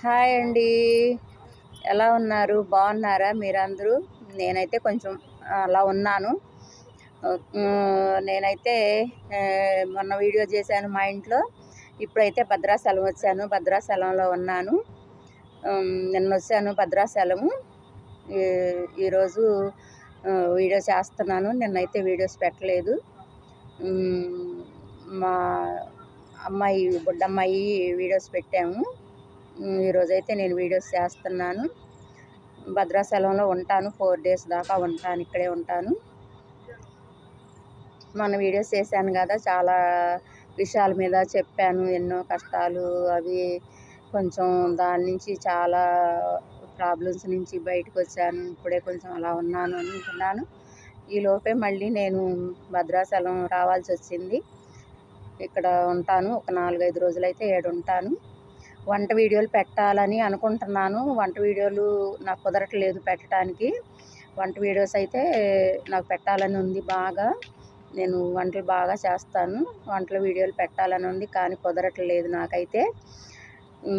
Hi అండి, ఎలా ఉన్నారు? బాగున్నారా మీరందరూ? నేనైతే కొంచెం అలా ఉన్నాను. నేనైతే మొన్న వీడియో చేశాను మా ఇంట్లో. ఇప్పుడైతే భద్రాచలం వచ్చాను, భద్రాచలంలో ఉన్నాను. నిన్న వచ్చాను భద్రాచలము. ఈరోజు వీడియో చేస్తున్నాను. నిన్నైతే వీడియోస్ పెట్టలేదు. మా అమ్మాయి బుడ్డమ్మాయి వీడియోస్ పెట్టాము. ఈరోజైతే నేను వీడియోస్ చేస్తున్నాను. భద్రాచలంలో ఉంటాను, 4 days దాకా ఉంటాను, ఇక్కడే ఉంటాను. మన వీడియోస్ చేశాను కదా, చాలా విషయాల మీద చెప్పాను. ఎన్నో కష్టాలు అవి కొంచెం దాని నుంచి చాలా ప్రాబ్లమ్స్ నుంచి బయటకు వచ్చాను. ఇప్పుడే కొంచెం అలా ఉన్నాను అనుకుంటున్నాను. ఈలోపే మళ్ళీ నేను భద్రాచలం రావాల్సి వచ్చింది. ఇక్కడ ఉంటాను, ఒక 4-5 రోజులైతే ఉంటాను. వంట వీడియోలు పెట్టాలని అనుకుంటున్నాను. వంట వీడియోలు నాకు కుదరట్లేదు పెట్టడానికి. వంట వీడియోస్ అయితే నాకు పెట్టాలని ఉంది బాగా. నేను వంటలు బాగా చేస్తాను. వంటల వీడియోలు పెట్టాలని ఉంది, కానీ కుదరట్లేదు నాకైతే.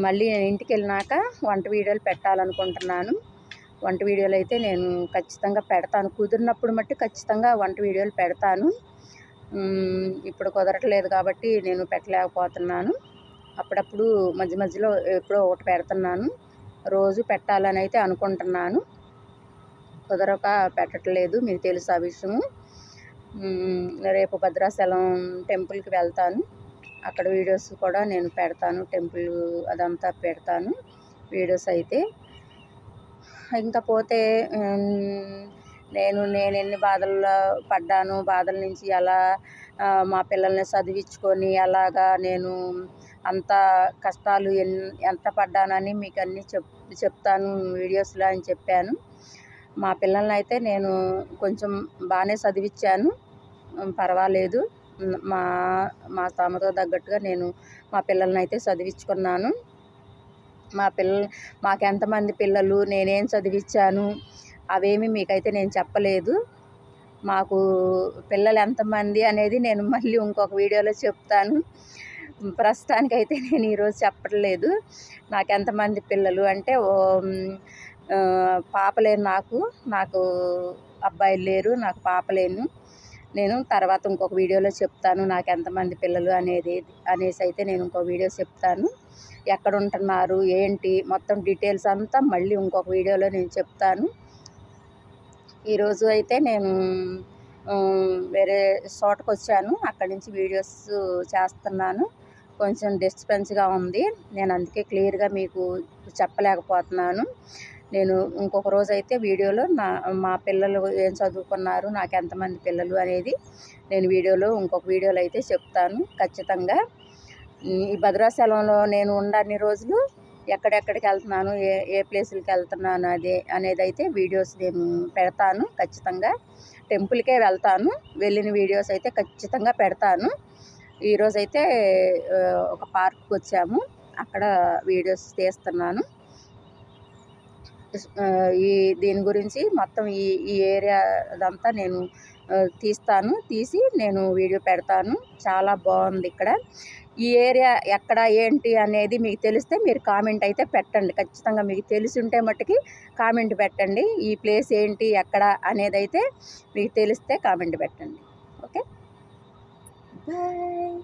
మళ్ళీ నేను ఇంటికి వెళ్ళినాక వంట వీడియోలు పెట్టాలనుకుంటున్నాను. వంట వీడియోలు అయితే నేను ఖచ్చితంగా పెడతాను. కుదిరినప్పుడు మట్టి ఖచ్చితంగా వంట వీడియోలు పెడతాను. ఇప్పుడు కుదరట్లేదు కాబట్టి నేను పెట్టలేకపోతున్నాను. అప్పుడప్పుడు మధ్య మధ్యలో ఎప్పుడో ఒకటి పెడుతున్నాను. రోజు పెట్టాలని అయితే అనుకుంటున్నాను, కుదరక పెట్టట్లేదు. మీకు తెలుసు ఆ విషయము. రేపు భద్రాచలం టెంపుల్కి వెళ్తాను. అక్కడ వీడియోస్ కూడా నేను పెడతాను. టెంపుల్ అదంతా పెడతాను వీడియోస్ అయితే. ఇంకా పోతే నేను ఎన్ని బాధల్లో పడ్డాను, బాధల నుంచి ఎలా మా పిల్లల్ని చదివించుకొని ఎలాగా నేను అంత కష్టాలు ఎంత పడ్డానని మీకు అన్నీ చెప్తాను వీడియోస్లో అని చెప్పాను. మా పిల్లల్ని అయితే నేను కొంచెం బాగానే చదివించాను, పర్వాలేదు. మా స్తోమతకు తగ్గట్టుగా నేను మా పిల్లల్ని అయితే చదివించుకున్నాను. మాకెంతమంది పిల్లలు, నేనేం చదివించాను అవేమి మీకైతే నేను చెప్పలేదు. మాకు పిల్లలు ఎంతమంది అనేది నేను మళ్ళీ ఇంకొక వీడియోలో చెప్తాను. ప్రస్తుతానికైతే నేను ఈరోజు చెప్పట్లేదు. నాకు ఎంతమంది పిల్లలు అంటే పాపలేరు. నాకు అబ్బాయిలు లేరు, నాకు పాపలేను. నేను తర్వాత ఇంకొక వీడియోలో చెప్తాను నాకు ఎంతమంది పిల్లలు అనేసి అయితే నేను ఇంకో వీడియో చెప్తాను. ఎక్కడ ఉంటున్నారు ఏంటి మొత్తం డీటెయిల్స్ అంతా మళ్ళీ ఇంకొక వీడియోలో నేను చెప్తాను. ఈరోజు అయితే నేను వేరే చోటకు వచ్చాను, అక్కడి నుంచి వీడియోస్ చేస్తున్నాను. కొంచెం డిస్టర్బెన్స్గా ఉంది, నేను అందుకే క్లియర్గా మీకు చెప్పలేకపోతున్నాను. నేను ఇంకొక రోజు అయితే వీడియోలో మా పిల్లలు ఏం చదువుకున్నారు, నాకు ఎంతమంది పిల్లలు అనేది నేను ఇంకొక వీడియోలో అయితే చెప్తాను ఖచ్చితంగా. ఈ భద్రాచలంలో నేను ఉండని రోజులు ఎక్కడెక్కడికి వెళ్తున్నాను, ఏ ప్లేసులకి వెళ్తున్నాను అనేది అయితే వీడియోస్ నేను పెడతాను ఖచ్చితంగా. టెంపుల్కే వెళ్తాను, వెళ్ళిన వీడియోస్ అయితే ఖచ్చితంగా పెడతాను. ఈరోజైతే ఒక పార్క్కి వచ్చాము, అక్కడ వీడియోస్ తీస్తున్నాను. దీని గురించి మొత్తం ఈ ఏరియా అదంతా నేను తీసి నేను వీడియో పెడతాను. చాలా బాగుంది ఇక్కడ. ఈ ఏరియా ఎక్కడ ఏంటి అనేది మీకు తెలిస్తే మీరు కామెంట్ అయితే పెట్టండి ఖచ్చితంగా. మీకు తెలిసి ఉంటే మట్టుకి కామెంట్ పెట్టండి. ఈ ప్లేస్ ఏంటి ఎక్కడ అనేది అయితే మీకు తెలిస్తే కామెంట్ పెట్టండి. Okay, bye.